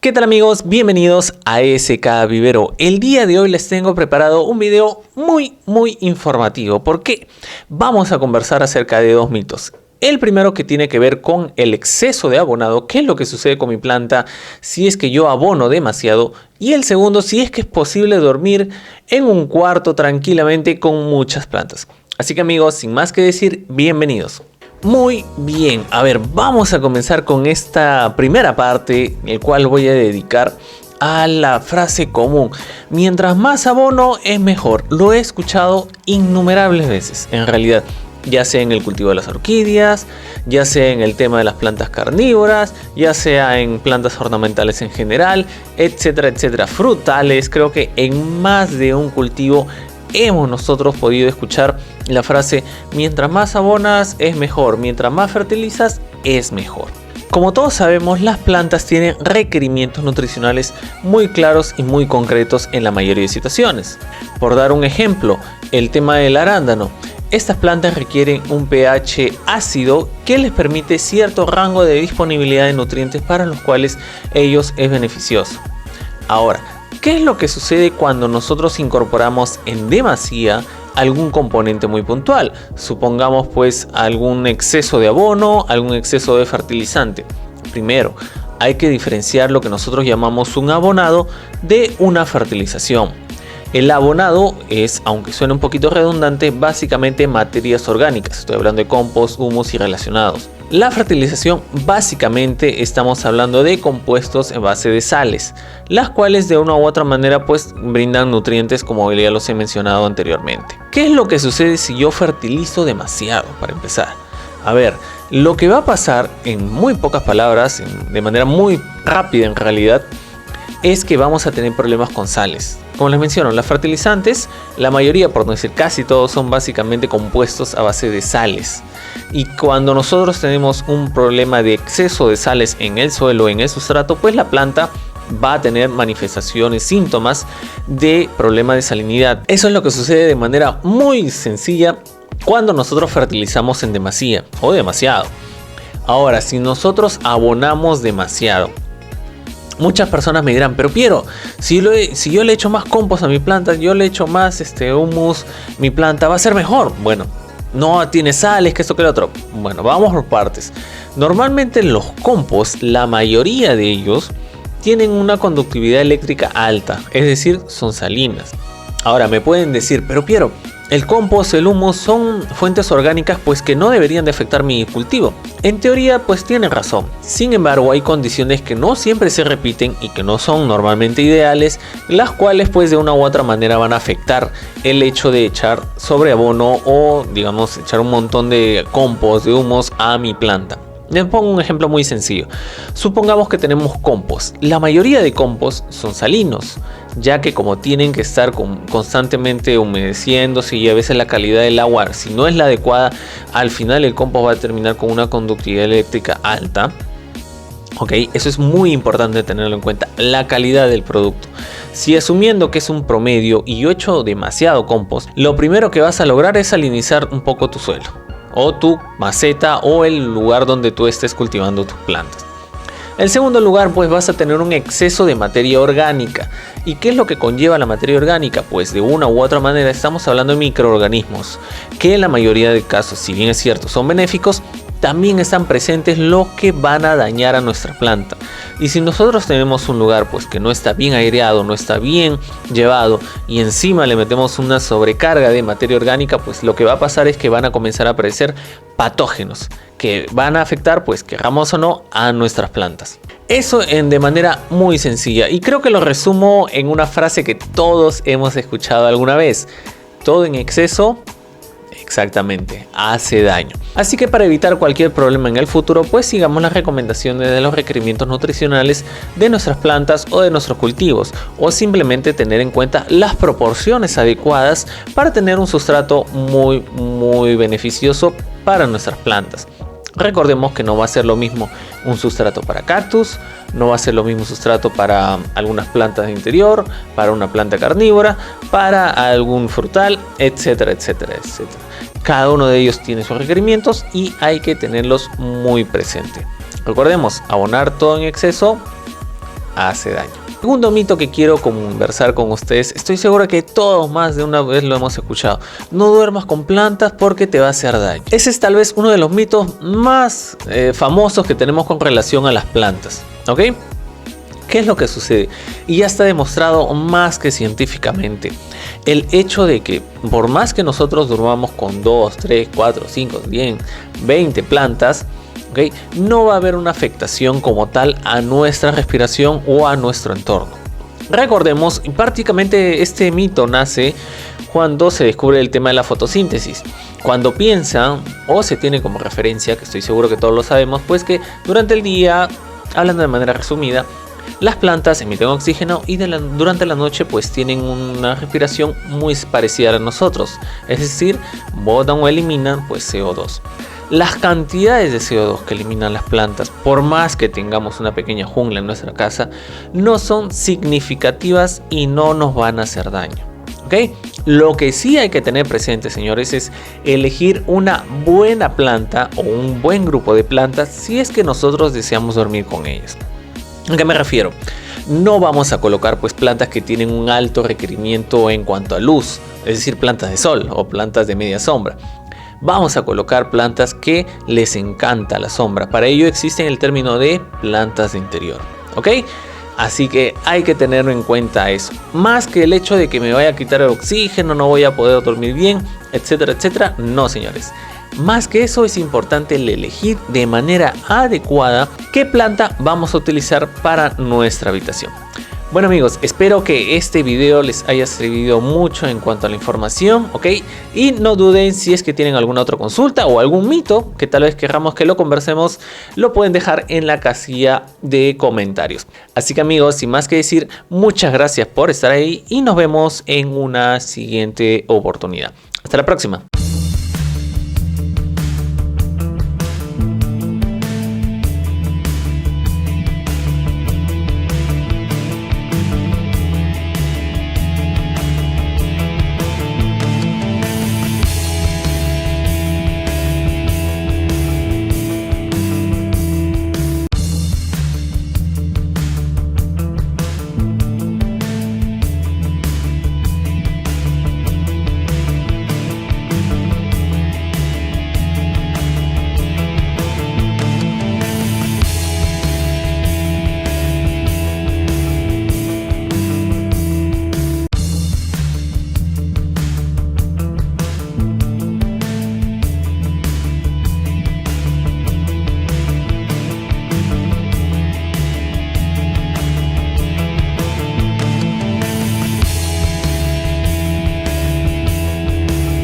¿Qué tal amigos? Bienvenidos a SK Vivero. El día de hoy les tengo preparado un video muy informativo porque vamos a conversar acerca de dos mitos. El primero que tiene que ver con el exceso de abonado, qué es lo que sucede con mi planta si es que yo abono demasiado. Y el segundo, si es que es posible dormir en un cuarto tranquilamente con muchas plantas. Así que amigos, sin más que decir, bienvenidos. Muy bien, a ver, vamos a comenzar con esta primera parte, el cual voy a dedicar a la frase común: mientras más abono es mejor. Lo he escuchado innumerables veces, en realidad, ya sea en el cultivo de las orquídeas, ya sea en el tema de las plantas carnívoras, ya sea en plantas ornamentales en general, etcétera, etcétera, frutales. Creo que en más de un cultivo hemos nosotros podido escuchar la frase: mientras más abonas es mejor, mientras más fertilizas es mejor. Como todos sabemos, las plantas tienen requerimientos nutricionales muy claros y muy concretos en la mayoría de situaciones. Por dar un ejemplo, el tema del arándano. Estas plantas requieren un pH ácido que les permite cierto rango de disponibilidad de nutrientes para los cuales ellos es beneficioso. Ahora, ¿qué es lo que sucede cuando nosotros incorporamos en demasía algún componente muy puntual? Supongamos pues algún exceso de abono, algún exceso de fertilizante. Primero, hay que diferenciar lo que nosotros llamamos un abonado de una fertilización. El abonado es, aunque suene un poquito redundante, básicamente materias orgánicas. Estoy hablando de compost, humus y relacionados. La fertilización, básicamente estamos hablando de compuestos en base de sales, las cuales de una u otra manera pues brindan nutrientes, como ya los he mencionado anteriormente. ¿Qué es lo que sucede si yo fertilizo demasiado? Para empezar, a ver, lo que va a pasar, en muy pocas palabras, de manera muy rápida en realidad, es que vamos a tener problemas con sales. Como les menciono, los fertilizantes, la mayoría, por no decir casi todos, son básicamente compuestos a base de sales. Y cuando nosotros tenemos un problema de exceso de sales en el suelo, en el sustrato, pues la planta va a tener manifestaciones, síntomas de problema de salinidad. Eso es lo que sucede de manera muy sencilla cuando nosotros fertilizamos en demasía o demasiado. Ahora, si nosotros abonamos demasiado, muchas personas me dirán: pero Piero, si yo le echo más compost a mi planta, yo le echo más humus, mi planta va a ser mejor. Bueno, no tiene sales, que esto que lo otro. Bueno, vamos por partes. Normalmente los compost, la mayoría de ellos tienen una conductividad eléctrica alta, es decir, son salinas. Ahora me pueden decir: pero Piero, el compost, el humus son fuentes orgánicas pues que no deberían de afectar mi cultivo. En teoría pues tienen razón. Sin embargo, hay condiciones que no siempre se repiten y que no son normalmente ideales, las cuales pues de una u otra manera van a afectar el hecho de echar sobreabono o digamos echar un montón de compost, de humus a mi planta. Les pongo un ejemplo muy sencillo. Supongamos que tenemos compost. La mayoría de compost son salinos, ya que como tienen que estar constantemente humedeciéndose y a veces la calidad del agua, si no es la adecuada, al final el compost va a terminar con una conductividad eléctrica alta. Ok, eso es muy importante tenerlo en cuenta, la calidad del producto. Si asumiendo que es un promedio y yo echo demasiado compost, lo primero que vas a lograr es salinizar un poco tu suelo, o tu maceta, o el lugar donde tú estés cultivando tus plantas. En segundo lugar, pues vas a tener un exceso de materia orgánica. ¿Y qué es lo que conlleva la materia orgánica? Pues de una u otra manera estamos hablando de microorganismos, que en la mayoría de casos, si bien es cierto, son benéficos, también están presentes los que van a dañar a nuestra planta. Y si nosotros tenemos un lugar pues que no está bien aireado, no está bien llevado, y encima le metemos una sobrecarga de materia orgánica, pues lo que va a pasar es que van a comenzar a aparecer patógenos que van a afectar, pues queramos o no, a nuestras plantas. Eso de manera muy sencilla, y creo que lo resumo en una frase que todos hemos escuchado alguna vez: todo en exceso, exactamente, hace daño. Así que para evitar cualquier problema en el futuro, pues sigamos las recomendaciones de los requerimientos nutricionales de nuestras plantas o de nuestros cultivos, o simplemente tener en cuenta las proporciones adecuadas para tener un sustrato muy beneficioso para nuestras plantas. Recordemos que no va a ser lo mismo un sustrato para cactus, no va a ser lo mismo sustrato para algunas plantas de interior, para una planta carnívora, para algún frutal, etcétera, etcétera, etcétera. Cada uno de ellos tiene sus requerimientos y hay que tenerlos muy presente. Recordemos, abonar todo en exceso hace daño. Segundo mito que quiero conversar con ustedes, estoy seguro que todos más de una vez lo hemos escuchado: no duermas con plantas porque te va a hacer daño. Ese es tal vez uno de los mitos más famosos que tenemos con relación a las plantas, ¿ok? ¿Qué es lo que sucede? Y ya está demostrado más que científicamente el hecho de que por más que nosotros durmamos con 2, 3, 4, 5, 10, 20 plantas, ¿okay?, no va a haber una afectación como tal a nuestra respiración o a nuestro entorno. Recordemos, prácticamente este mito nace cuando se descubre el tema de la fotosíntesis. Cuando piensan o se tiene como referencia, que estoy seguro que todos lo sabemos, pues que durante el día, hablando de manera resumida, las plantas emiten oxígeno y durante la noche pues tienen una respiración muy parecida a nosotros, es decir, botan o eliminan pues CO2. Las cantidades de CO2 que eliminan las plantas, por más que tengamos una pequeña jungla en nuestra casa, no son significativas y no nos van a hacer daño, ¿ok? Lo que sí hay que tener presente, señores, es elegir una buena planta o un buen grupo de plantas si es que nosotros deseamos dormir con ellas. ¿A qué me refiero? No vamos a colocar pues plantas que tienen un alto requerimiento en cuanto a luz, es decir, plantas de sol o plantas de media sombra. Vamos a colocar plantas que les encanta la sombra. Para ello existe el término de plantas de interior, ¿ok? Así que hay que tener en cuenta eso. Más que el hecho de que me vaya a quitar el oxígeno, no voy a poder dormir bien, etcétera, etcétera. No, señores. Más que eso, es importante elegir de manera adecuada qué planta vamos a utilizar para nuestra habitación. Bueno amigos, espero que este video les haya servido mucho en cuanto a la información, ¿ok? Y no duden, si es que tienen alguna otra consulta o algún mito que tal vez queramos que lo conversemos, lo pueden dejar en la casilla de comentarios. Así que amigos, sin más que decir, muchas gracias por estar ahí y nos vemos en una siguiente oportunidad. Hasta la próxima.